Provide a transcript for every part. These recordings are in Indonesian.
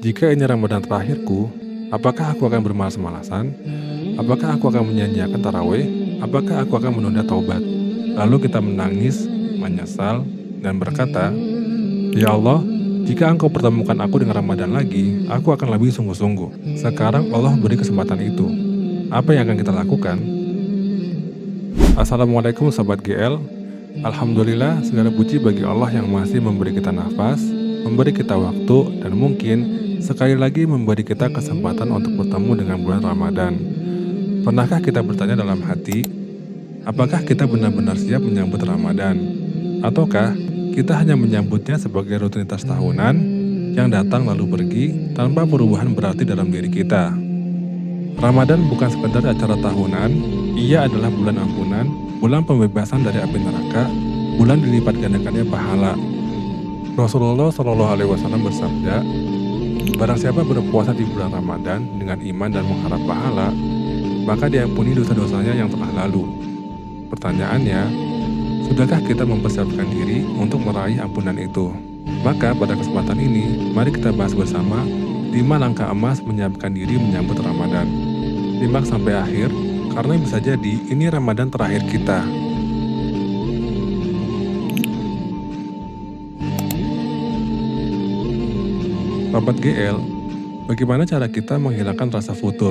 Jika ini Ramadan terakhirku, apakah aku akan bermalas-malasan? Apakah aku akan menyanyiakan tarawih? Apakah aku akan menunda taubat? Lalu kita menangis, menyesal, dan berkata, "Ya Allah, jika Engkau pertemukan aku dengan Ramadan lagi, aku akan lebih sungguh-sungguh." Sekarang Allah beri kesempatan itu. Apa yang akan kita lakukan? Assalamualaikum Sobat GL. Alhamdulillah, segala puji bagi Allah yang masih memberi kita nafas, memberi kita waktu, dan mungkin sekali lagi memberi kita kesempatan untuk bertemu dengan bulan Ramadan. Pernahkah kita bertanya dalam hati, apakah kita benar-benar siap menyambut Ramadan? Ataukah kita hanya menyambutnya sebagai rutinitas tahunan yang datang lalu pergi tanpa perubahan berarti dalam diri kita? Ramadan bukan sekedar acara tahunan, ia adalah bulan ampunan, bulan pembebasan dari api neraka, bulan dilipat gandakannya pahala. Rasulullah Shallallahu Alaihi Wasallam bersabda, "Barang siapa berpuasa di bulan Ramadan dengan iman dan mengharap pahala, maka diampuni dosa-dosanya yang telah lalu." Pertanyaannya, sudahkah kita mempersiapkan diri untuk meraih ampunan itu? Maka pada kesempatan ini, mari kita bahas bersama 5 langkah emas menyiapkan diri menyambut Ramadan. Simak sampai akhir, karena bisa jadi ini Ramadan terakhir kita. Sobat GL, bagaimana cara kita menghilangkan rasa futur?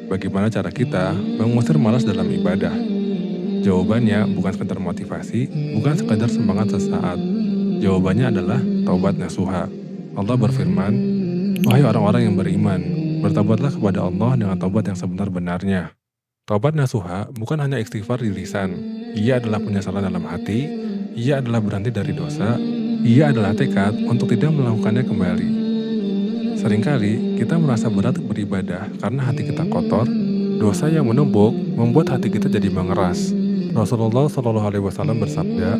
Bagaimana cara kita mengusir malas dalam ibadah? Jawabannya bukan sekedar motivasi, bukan sekedar semangat sesaat. Jawabannya adalah taubat nasuha. Allah berfirman, "Wahai orang-orang yang beriman, bertobatlah kepada Allah dengan taubat yang sebenar-benarnya." Taubat nasuha bukan hanya istighfar di lisan. Ia adalah penyesalan dalam hati, ia adalah berhenti dari dosa, ia adalah tekad untuk tidak melakukannya kembali. Seringkali kita merasa berat beribadah karena hati kita kotor, dosa yang menumpuk membuat hati kita jadi mengeras. Rasulullah Shallallahu Alaihi Wasallam bersabda,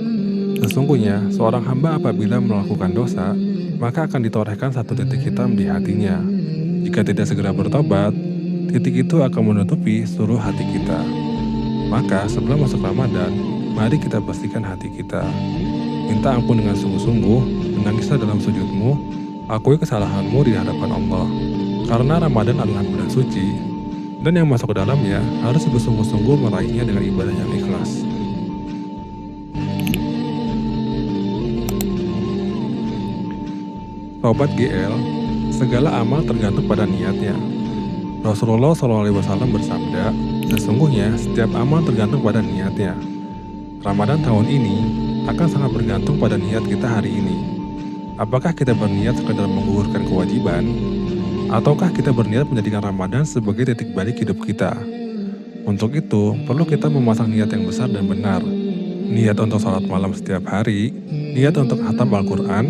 "Sesungguhnya seorang hamba apabila melakukan dosa, maka akan ditorehkan satu titik hitam di hatinya. Jika tidak segera bertobat, titik itu akan menutupi seluruh hati kita." Maka sebelum masuk Ramadan, mari kita bersihkan hati kita. Minta ampun dengan sungguh-sungguh, menangislah dalam sujudmu, akui kesalahanmu di hadapan Allah. Karena Ramadan adalah bulan suci, dan yang masuk ke dalamnya harus bersungguh-sungguh meraihnya dengan ibadah yang ikhlas. Sobat GL, segala amal tergantung pada niatnya. Rasulullah SAW bersabda, "Sesungguhnya setiap amal tergantung pada niatnya." Ramadan tahun ini akan sangat bergantung pada niat kita hari ini. Apakah kita berniat sekedar menggugurkan kewajiban, ataukah kita berniat menjadikan Ramadan sebagai titik balik hidup kita? Untuk itu, perlu kita memasang niat yang besar dan benar. Niat untuk sholat malam setiap hari, niat untuk khatam Al-Quran,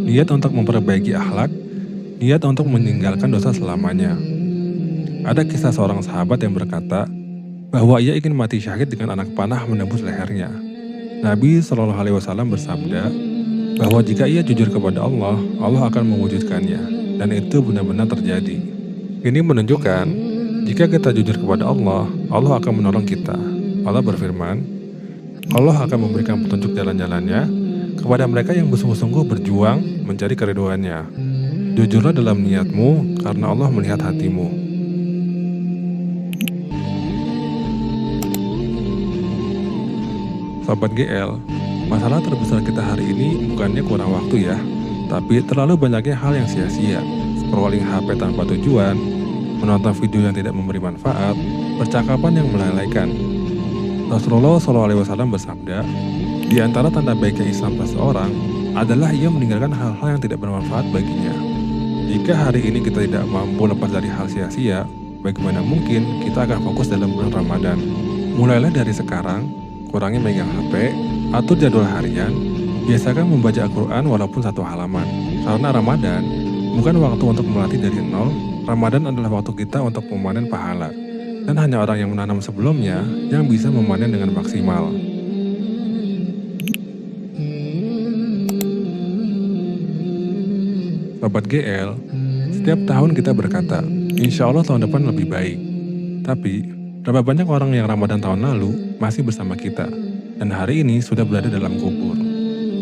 niat untuk memperbaiki akhlak, niat untuk meninggalkan dosa selamanya. Ada kisah seorang sahabat yang berkata bahwa ia ingin mati syahid dengan anak panah menembus lehernya. Nabi Shallallahu Alaihi Wasallam bersabda bahwa jika ia jujur kepada Allah, Allah akan mewujudkannya, dan itu benar-benar terjadi. Ini menunjukkan jika kita jujur kepada Allah, Allah akan menolong kita. Allah berfirman, Allah akan memberikan petunjuk jalan-jalannya kepada mereka yang bersungguh-sungguh berjuang mencari keridhoannya. Jujurlah dalam niatmu, karena Allah melihat hatimu. Sobat GL, masalah terbesar kita hari ini bukannya kurang waktu ya, tapi terlalu banyaknya hal yang sia-sia, scrolling HP tanpa tujuan, menonton video yang tidak memberi manfaat, percakapan yang melalaikan. Rasulullah SAW bersabda, "Di antara tanda baiknya Islam seseorang adalah ia meninggalkan hal-hal yang tidak bermanfaat baginya." Jika hari ini kita tidak mampu lepas dari hal sia-sia, bagaimana mungkin kita akan fokus dalam bulan Ramadan? Mulailah dari sekarang, kurangi megang HP, atur jadwal harian, biasakan membaca Al-Quran walaupun 1 halaman. Karena Ramadan bukan waktu untuk melatih dari nol, Ramadan adalah waktu kita untuk memanen pahala. Dan hanya orang yang menanam sebelumnya yang bisa memanen dengan maksimal. Sobat GL, setiap tahun kita berkata, "Insya Allah tahun depan lebih baik." Tapi, berapa banyak orang yang Ramadan tahun lalu masih bersama kita, dan hari ini sudah berada dalam kubur?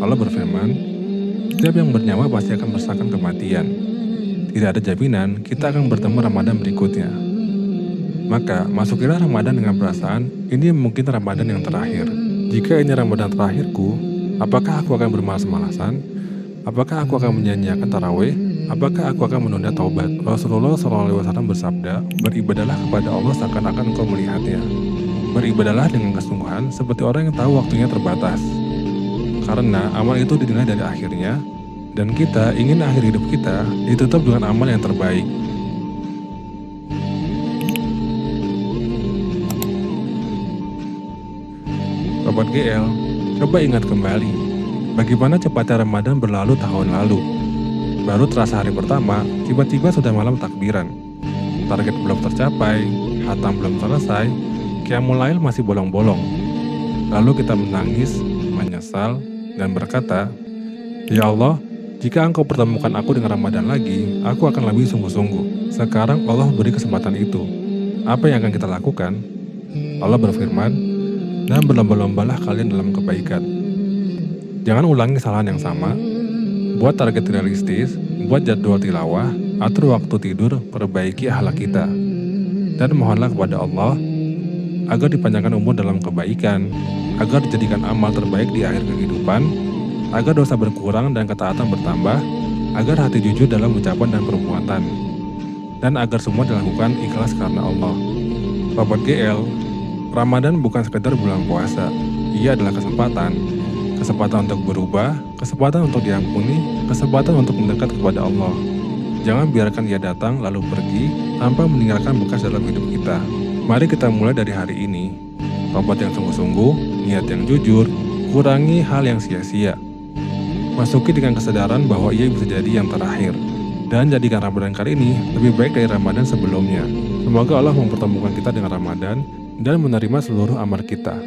Allah berfirman, "Setiap yang bernyawa pasti akan merasakan kematian." tidak ada jaminan kita akan bertemu Ramadan berikutnya. Maka, masukilah Ramadan dengan perasaan, ini mungkin Ramadan yang terakhir. Jika ini Ramadan terakhirku, apakah aku akan bermalas-malasan? Apakah aku akan menyanyiakan tarawih? Apakah aku akan menunda taubat? Rasulullah SAW bersabda, beribadahlah kepada Allah seakan-akan engkau melihatnya. Beribadahlah dengan kesungguhan seperti orang yang tahu waktunya terbatas. Karena amal itu dinilai dari akhirnya, dan kita ingin akhir hidup kita ditutup dengan amal yang terbaik. Sobat GL, coba ingat kembali, bagaimana cepatnya Ramadan berlalu tahun lalu. Baru terasa hari pertama, tiba-tiba sudah malam takbiran. Target belum tercapai, hatam belum selesai, Qiyamul Lail masih bolong-bolong. Lalu kita menangis, menyesal, dan berkata, "Ya Allah, jika Engkau pertemukan aku dengan Ramadan lagi, aku akan lebih sungguh-sungguh. Sekarang Allah beri kesempatan itu. Apa yang akan kita lakukan?" Allah berfirman, "Dan berlomba-lombalah kalian dalam kebaikan." Jangan ulangi kesalahan yang sama. Buat target realistis, buat jadwal tilawah, atur waktu tidur, perbaiki akhlak kita. Dan mohonlah kepada Allah agar dipanjangkan umur dalam kebaikan, agar dijadikan amal terbaik di akhir kehidupan, agar dosa berkurang dan ketaatan bertambah, agar hati jujur dalam ucapan dan perbuatan, dan agar semua dilakukan ikhlas karena Allah. Sobat GL, Ramadan bukan sekedar bulan puasa, ia adalah kesempatan untuk berubah, kesempatan untuk diampuni, kesempatan untuk mendekat kepada Allah. Jangan biarkan ia datang lalu pergi tanpa meninggalkan bekas dalam hidup kita. Mari kita mulai dari hari ini. Tobat yang sungguh-sungguh, niat yang jujur, kurangi hal yang sia-sia. Masuki dengan kesadaran bahwa ia bisa jadi yang terakhir. Dan jadikan Ramadan kali ini lebih baik dari Ramadan sebelumnya. Semoga Allah mempertemukan kita dengan Ramadan dan menerima seluruh amal kita.